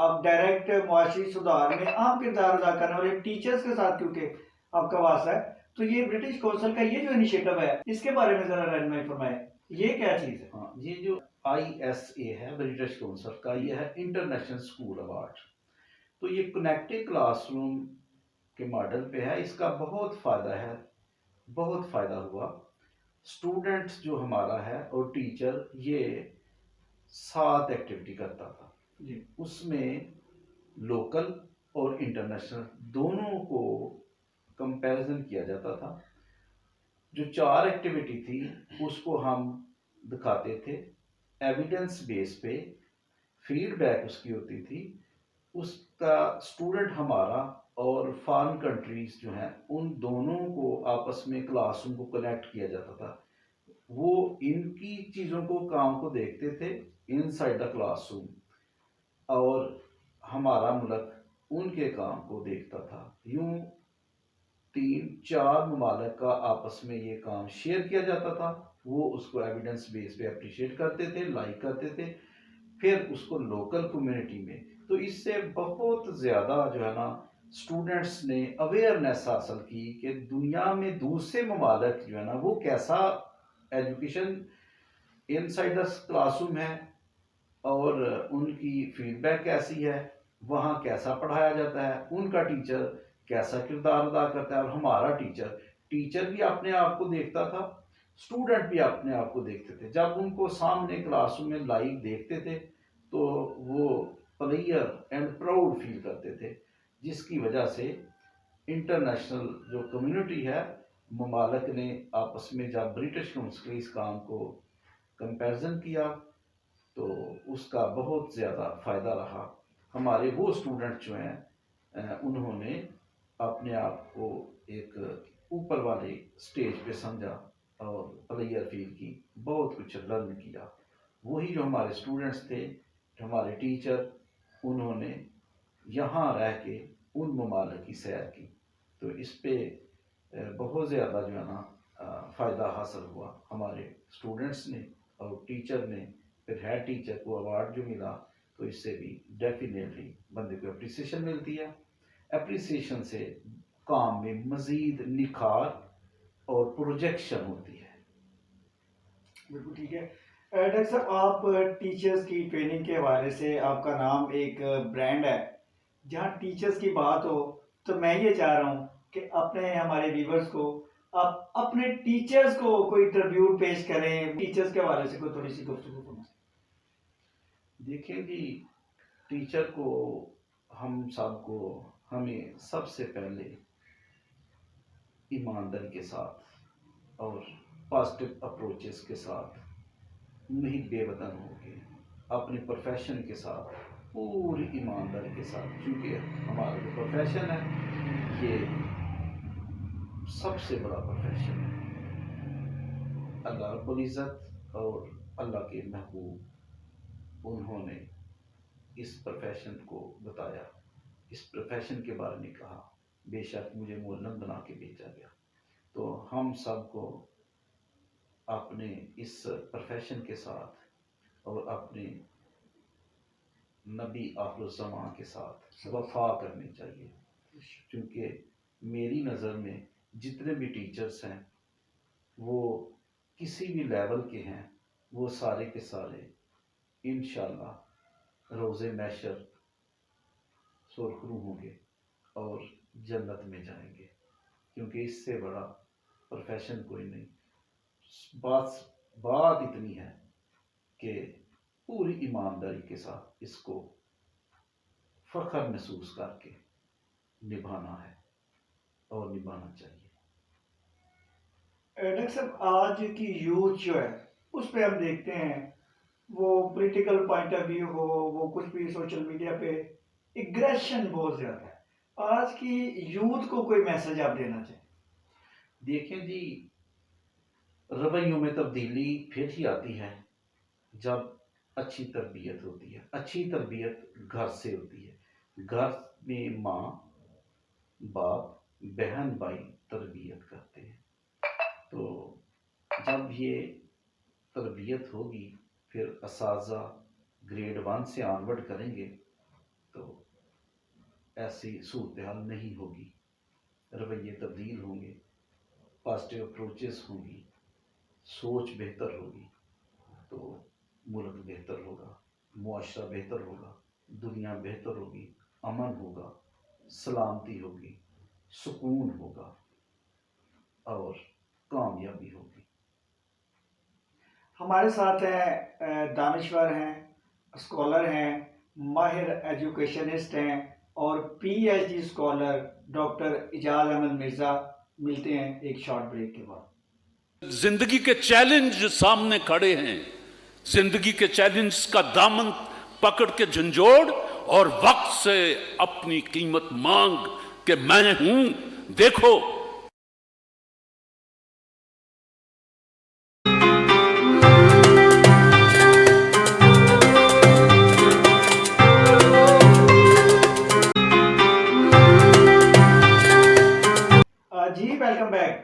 آپ ڈائریکٹ معاشی سدھار میں اہم کردار ادا کرنے والے ٹیچرز کے ساتھ کیونکہ آپ کا واسطہ ہے، تو یہ برٹش کونسل کا یہ جو انیشیٹو ہے اس کے بارے میں ذرا رہنمائی فرمائیں، یہ کیا چیز ہے؟ ہاں، یہ جو ISA ہے برٹش کونسل کا، یہ ہے انٹرنیشنل اسکول ایوارڈ. تو یہ کنیکٹڈ کلاس روم کے ماڈل پہ ہے. اس کا بہت فائدہ ہے، بہت فائدہ ہوا. اسٹوڈنٹ جو ہمارا ہے اور ٹیچر یہ ساتھ ایکٹیویٹی کرتا تھا. جی اس میں لوکل اور انٹرنیشنل دونوں کو کمپیریزن کیا جاتا تھا. جو 4 ایکٹیویٹی تھی اس کو ہم دکھاتے تھے ایویڈنس بیس پہ. فیڈ بیک اس کی ہوتی تھی. اس کا اسٹوڈنٹ ہمارا اور فارن کنٹریز جو ہیں ان دونوں کو آپس میں کلاس روم کو کنیکٹ کیا جاتا تھا. وہ ان کی چیزوں کو کام کو دیکھتے تھے ان سائڈ دا کلاس روم، اور ہمارا ملک ان کے کام کو دیکھتا تھا. یوں 3-4 ممالک کا آپس میں یہ کام شیئر کیا جاتا تھا. وہ اس کو ایویڈنس بیس پہ اپریشیٹ کرتے تھے، لائک کرتے تھے، پھر اس کو لوکل کمیونٹی میں. تو اس سے بہت زیادہ جو ہے نا اسٹوڈنٹس نے اویئرنیس حاصل کی کہ دنیا میں دوسرے ممالک جو ہے نا وہ کیسا education in side the class room ہے، اور ان کی فیڈ بیک کیسی ہے، وہاں کیسا پڑھایا جاتا ہے، ان کا ٹیچر کیسا کردار ادا کرتا ہے. اور ہمارا ٹیچر بھی اپنے آپ کو دیکھتا تھا، اسٹوڈنٹ بھی اپنے آپ کو دیکھتے تھے. جب ان کو سامنے کلاس روم میں لائیو دیکھتے تھے تو وہ پلیئر اینڈ پراؤڈ فیل کرتے تھے، جس کی وجہ سے انٹرنیشنل جو کمیونٹی ہے، ممالک نے آپس میں جب برٹش کونسل کے اس کام کو کمپیرزن کیا تو اس کا بہت زیادہ فائدہ رہا. ہمارے وہ اسٹوڈنٹ جو ہیں انہوں نے اپنے آپ کو ایک اوپر والے سٹیج پہ سمجھا اور پلیئر فیل کی، بہت کچھ لرن کیا. وہی جو ہمارے اسٹوڈنٹس تھے، جو ہمارے ٹیچر، انہوں نے یہاں رہ کے ان ممالک کی سیر کی. تو اس پہ بہت زیادہ جو ہے نا فائدہ حاصل ہوا ہمارے اسٹوڈنٹس نے اور ٹیچر نے. پھر ہیڈ ٹیچر کو ایوارڈ جو ملا تو اس سے بھی ڈیفینیٹلی بندے کو اپریسیشن ملتی ہے. اپریسیشن سے کام میں مزید نکھار اور پروجیکشن ہوتی ہے. بالکل ٹھیک ہے. ڈاکٹر صاحب، آپ ٹیچرز کی ٹریننگ کے حوالے سے آپ کا نام ایک برانڈ ہے. جہاں ٹیچرز کی بات ہو تو میں یہ چاہ رہا ہوں کہ اپنے ہمارے ویورز کو آپ اپنے ٹیچرز کو کوئی ٹربیوٹ پیش کریں، ٹیچرز کے حوالے سے کوئی تھوڑی سی گفتگو فرمائیں. دیکھیں جی، ٹیچر کو ہمیں سب سے پہلے ایمانداری کے ساتھ اور پازیٹیو اپروچز کے ساتھ نہیں بے وطن ہو کے اپنے پروفیشن کے ساتھ پوری ایمانداری کے ساتھ، کیونکہ ہمارا جو پروفیشن ہے یہ سب سے بڑا پروفیشن ہے. اللہ رب العزت اور اللہ کے محبوب انہوں نے اس پروفیشن کو بتایا، اس پروفیشن کے بارے میں کہا. بے شک مجھے مولم بنا کے بھیجا گیا. تو ہم سب کو اپنے اس پروفیشن کے ساتھ اور اپنے نبی آخر الزمان کے ساتھ وفا کرنی چاہیے. کیونکہ میری نظر میں جتنے بھی ٹیچرز ہیں وہ کسی بھی لیول کے ہیں، وہ سارے کے سارے انشاءاللہ روز محشر سرخرو ہوں گے اور جنت میں جائیں گے. کیونکہ اس سے بڑا پروفیشن کوئی نہیں. بات اتنی ہے کہ پوری ایمانداری کے ساتھ اس کو فخر محسوس کر کے نبھانا ہے اور نبھانا چاہیے. ڈاکٹر صاحب، آج کی یوتھ جو ہے اس پہ ہم دیکھتے ہیں وہ پولیٹیکل پوائنٹ آف ویو ہو، وہ کچھ بھی سوشل میڈیا پہ اگریشن بہت زیادہ ہے. آج کی یوتھ کو کوئی میسج آپ دینا چاہیں؟ دیکھیں جی، رویوں میں تبدیلی پھر ہی آتی ہے جب اچھی تربیت ہوتی ہے. اچھی تربیت گھر سے ہوتی ہے. گھر میں ماں باپ بہن بھائی تربیت کرتے ہیں. تو جب یہ تربیت ہوگی پھر اساتذہ گریڈ 1 سے آنورڈ کریں گے تو ایسی صورتحال نہیں ہوگی، رویے تبدیل ہوں گے، پازیٹیو اپروچز ہوں گی، سوچ بہتر ہوگی تو ملک بہتر ہوگا، معاشرہ بہتر ہوگا، دنیا بہتر ہوگی، امن ہوگا، سلامتی ہوگی، سکون ہوگا اور کامیابی ہوگی۔ ہمارے ساتھ ہیں دانشور ہیں، اسکالر ہیں، ماہر ایجوکیشنسٹ ہیں اور P H D scholar doctor Ijaz Ahmed Mirza. ملتے ہیں ایک شارٹ بریک کے بعد۔ زندگی کے چیلنج سامنے کھڑے ہیں، زندگی کے چیلنج کا دامن پکڑ کے جھنجھوڑ اور وقت سے اپنی قیمت مانگ کہ میں ہوں، دیکھو جی ویلکم بیک۔